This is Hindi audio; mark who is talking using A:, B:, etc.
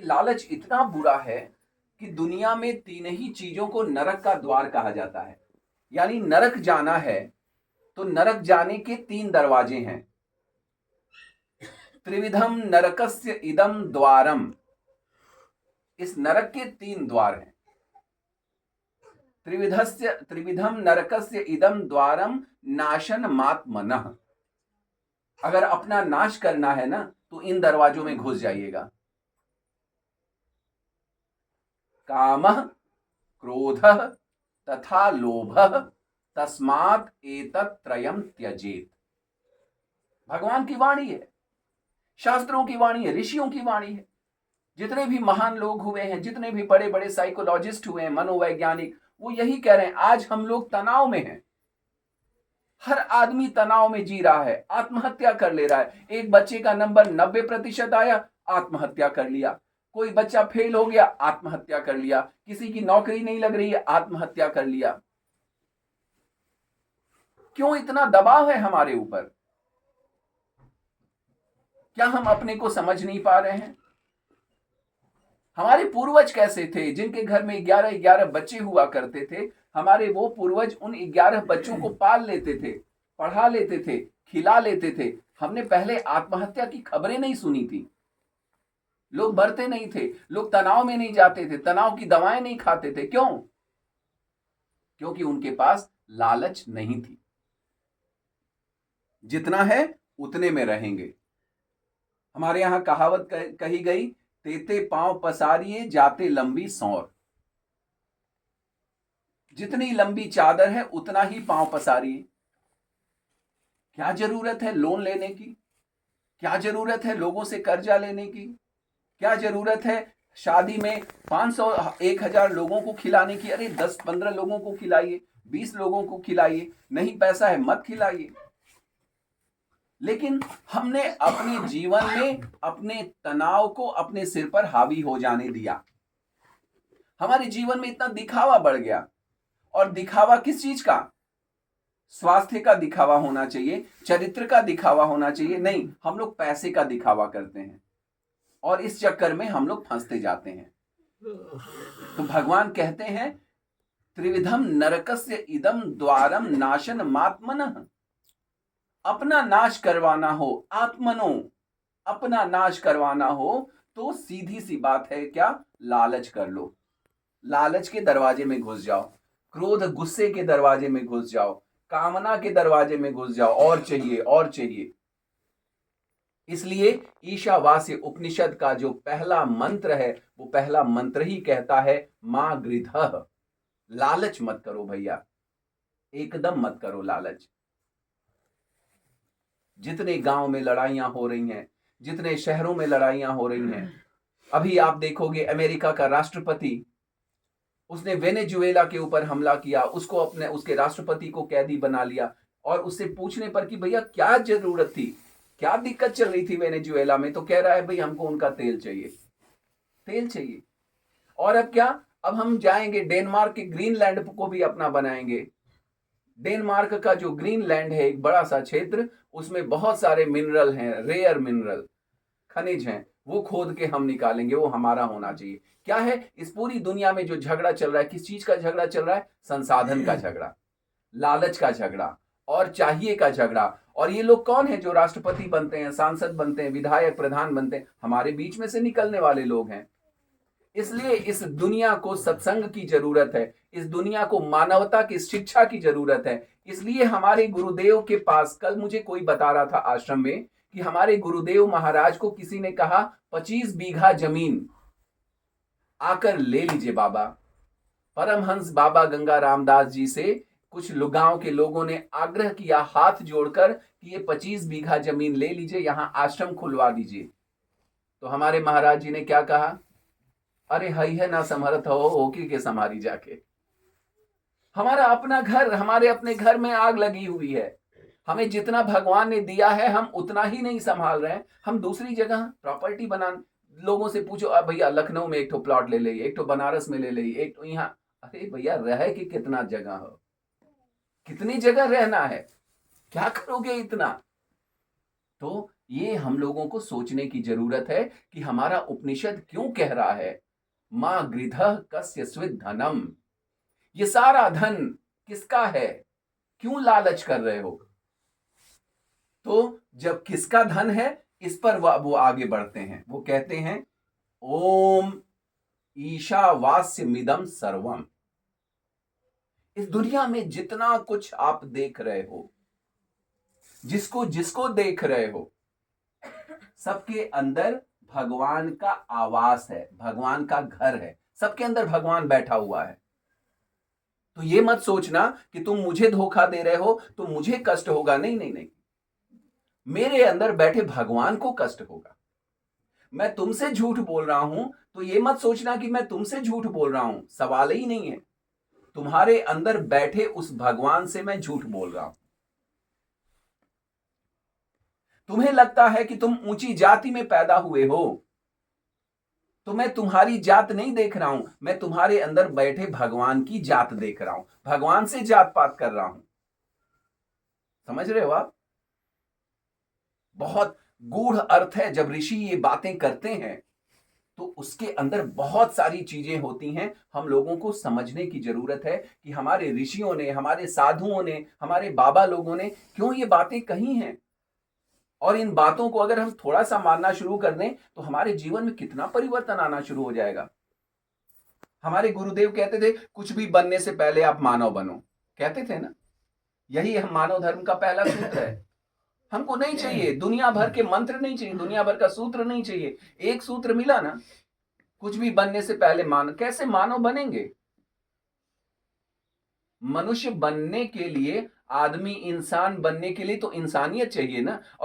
A: कि लालच इतना बुरा है कि दुनिया में तीन ही चीजों को नरक का द्वार कहा जाता है। यानी नरक जाना है तो नरक जाने के तीन दरवाजे हैं। त्रिविधम नरकस्य इदम द्वारम, इस नरक के तीन द्वार हैं। त्रिविधम नरकस्य इदम द्वारम नाशन मात्मनः। अगर अपना नाश करना है ना तो इन दरवाजों में घुस जाइएगा। कामः, क्रोधः तथा लोभः तस्मात् एतत् त्रयम् त्यजेत। भगवान की वाणी है, शास्त्रों की वाणी है, ऋषियों की वाणी है। जितने भी महान लोग हुए हैं, जितने भी बड़े बड़े साइकोलॉजिस्ट हुए हैं, मनोवैज्ञानिक, वो यही कह रहे हैं। आज हम लोग तनाव में हैं, हर आदमी तनाव में जी रहा है, आत्महत्या कर ले रहा है। एक बच्चे का नंबर 90% आया, आत्महत्या कर लिया। कोई बच्चा फेल हो गया, आत्महत्या कर लिया। किसी की नौकरी नहीं लग रही है, आत्महत्या कर लिया। क्यों इतना दबाव है हमारे ऊपर? क्या हम अपने को समझ नहीं पा रहे हैं? हमारे पूर्वज कैसे थे, जिनके घर में 11-11 बच्चे हुआ करते थे, हमारे वो पूर्वज उन 11 बच्चों को पाल लेते थे, पढ़ा लेते थे, खिला लेते थे। हमने पहले आत्महत्या की खबरें नहीं सुनी थी। लोग मरते नहीं थे, लोग तनाव में नहीं जाते थे, तनाव की दवाएं नहीं खाते थे। क्यों? क्योंकि उनके पास लालच नहीं थी। जितना है उतने में रहेंगे। हमारे यहां कहावत कही गई, तेते पांव पसारिए जाते लंबी सौर। जितनी लंबी चादर है उतना ही पांव पसारिए। क्या जरूरत है लोन लेने की? क्या जरूरत है लोगों से कर्जा लेने की? क्या जरूरत है शादी में 500 1000 लोगों को खिलाने की? अरे 10-15 लोगों को खिलाइए, 20 लोगों को खिलाइए। नहीं पैसा है मत खिलाइए। लेकिन हमने अपने जीवन में अपने तनाव को अपने सिर पर हावी हो जाने दिया। हमारे जीवन में इतना दिखावा बढ़ गया। और दिखावा किस चीज का? स्वास्थ्य का दिखावा होना चाहिए, चरित्र का दिखावा होना चाहिए। नहीं, हम लोग पैसे का दिखावा करते हैं और इस चक्कर में हम लोग फंसते जाते हैं। तो भगवान कहते हैं, त्रिविधम नरकस्य इदम द्वारम नाशन मात्मनः। अपना नाश करवाना हो, आत्मनो, अपना नाश करवाना हो तो सीधी सी बात है, क्या? लालच कर लो। लालच के दरवाजे में घुस जाओ, क्रोध गुस्से के दरवाजे में घुस जाओ, कामना के दरवाजे में घुस जाओ, और चाहिए और चाहिए। इसलिए ईशावास्य उपनिषद का जो पहला मंत्र है, वो पहला मंत्र ही कहता है, मां गृधः। लालच मत करो भैया, एकदम मत करो लालच। जितने गांव में लड़ाइयां हो रही हैं, जितने शहरों में लड़ाइयां हो रही हैं, अभी आप देखोगे अमेरिका का राष्ट्रपति, उसने वेनेजुएला के ऊपर हमला किया, उसको अपने उसके राष्ट्रपति को कैदी बना लिया। और उससे पूछने पर कि भैया क्या जरूरत थी, क्या दिक्कत चल रही थी वेनेजुएला में, तो कह रहा है भाई हमको उनका तेल चाहिए, तेल चाहिए। और अब क्या? अब हम जाएंगे डेनमार्क के ग्रीनलैंड को भी अपना बनाएंगे। डेनमार्क का जो ग्रीनलैंड है, एक बड़ा सा क्षेत्र, उसमें बहुत सारे मिनरल हैं, रेयर मिनरल, खनिज हैं, वो खोद के हम निकालेंगे, वो हमारा होना चाहिए। क्या है इस पूरी दुनिया में जो झगड़ा चल रहा है, किस चीज का झगड़ा चल रहा है? संसाधन का झगड़ा, लालच का झगड़ा और चाहिए का झगड़ा। और ये लोग कौन है जो राष्ट्रपति बनते हैं, सांसद बनते हैं, विधायक, प्रधान बनते हैं? हमारे बीच में से निकलने वाले लोग हैं। इसलिए इस दुनिया को सत्संग की जरूरत है, इस दुनिया को मानवता की शिक्षा की जरूरत है। इसलिए हमारे गुरुदेव के पास, कल मुझे कोई बता रहा था आश्रम में कि हमारे गुरुदेव महाराज को किसी ने कहा 25 बीघा जमीन आकर ले लीजिए बाबा। परमहंस बाबा गंगा रामदास जी से कुछ गांव के लोगों ने आग्रह किया हाथ जोड़कर कि ये 25 बीघा जमीन ले लीजिए, यहां आश्रम खुलवा दीजिए। तो हमारे महाराज जी ने क्या कहा? अरे हई है ना समर्थ हो, होके के समारी जाके। हमारा अपना घर, हमारे अपने घर में आग लगी हुई है। हमें जितना भगवान ने दिया है हम उतना ही नहीं संभाल रहे हैं। हम दूसरी जगह प्रॉपर्टी बना, लोगों से पूछो, अब भैया लखनऊ में एक ठो प्लॉट ले ली, एक ठो बनारस में ले ली, एक ठो यहाँ। अरे भैया रह के कितना जगह हो, कितनी जगह रहना है, क्या करोगे इतना? तो ये हम लोगों को सोचने की जरूरत है कि हमारा उपनिषद क्यों कह रहा है मां गृधः कस्य स्विद् धनम। ये सारा धन किसका है, क्यों लालच कर रहे हो? तो जब किसका धन है इस पर वो आगे बढ़ते हैं, वो कहते हैं ओम ईशावास्यमिदं सर्वम। इस दुनिया में जितना कुछ आप देख रहे हो, जिसको जिसको देख रहे हो, सबके अंदर भगवान का आवास है, भगवान का घर है, सबके अंदर भगवान बैठा हुआ है। तो ये मत सोचना कि तुम मुझे धोखा दे रहे हो तो मुझे कष्ट होगा। नहीं नहीं नहीं, मेरे अंदर बैठे भगवान को कष्ट होगा। मैं तुमसे झूठ बोल रहा हूं तो ये मत सोचना कि मैं तुमसे झूठ बोल रहा हूं, सवाल ही नहीं है। तुम्हारे अंदर बैठे उस भगवान से मैं झूठ बोल रहा हूं। तुम्हें लगता है कि तुम ऊंची जाति में पैदा हुए हो, तो मैं तुम्हारी जात नहीं देख रहा हूं, मैं तुम्हारे अंदर बैठे भगवान की जात देख रहा हूं, भगवान से जात पात कर रहा हूं। समझ रहे हो आप? बहुत गूढ़ अर्थ है। जब ऋषि ये बातें करते हैं तो उसके अंदर बहुत सारी चीजें होती हैं, हम लोगों को समझने की जरूरत है कि हमारे ऋषियों ने, हमारे साधुओं ने, हमारे बाबा लोगों ने क्यों ये बातें कही हैं। और इन बातों को अगर हम थोड़ा सा मानना शुरू कर दें तो हमारे जीवन में कितना परिवर्तन आना शुरू हो जाएगा। हमारे गुरुदेव कहते थे कुछ भी बनने से पहले आप मानव बनो, कहते थे ना। यही हम मानव धर्म का पहला सूत्र है। हमको नहीं चाहिए दुनिया भर के मंत्र, नहीं चाहिए दुनिया भर का सूत्र, नहीं चाहिए। एक सूत्र मिला ना, कुछ भी बनने से पहले कैसे मानव बनेंगे? मनुष्य बनने के लिए, आदमी इंसान बनने के लिए तो इंसानियत चाहिए ना। और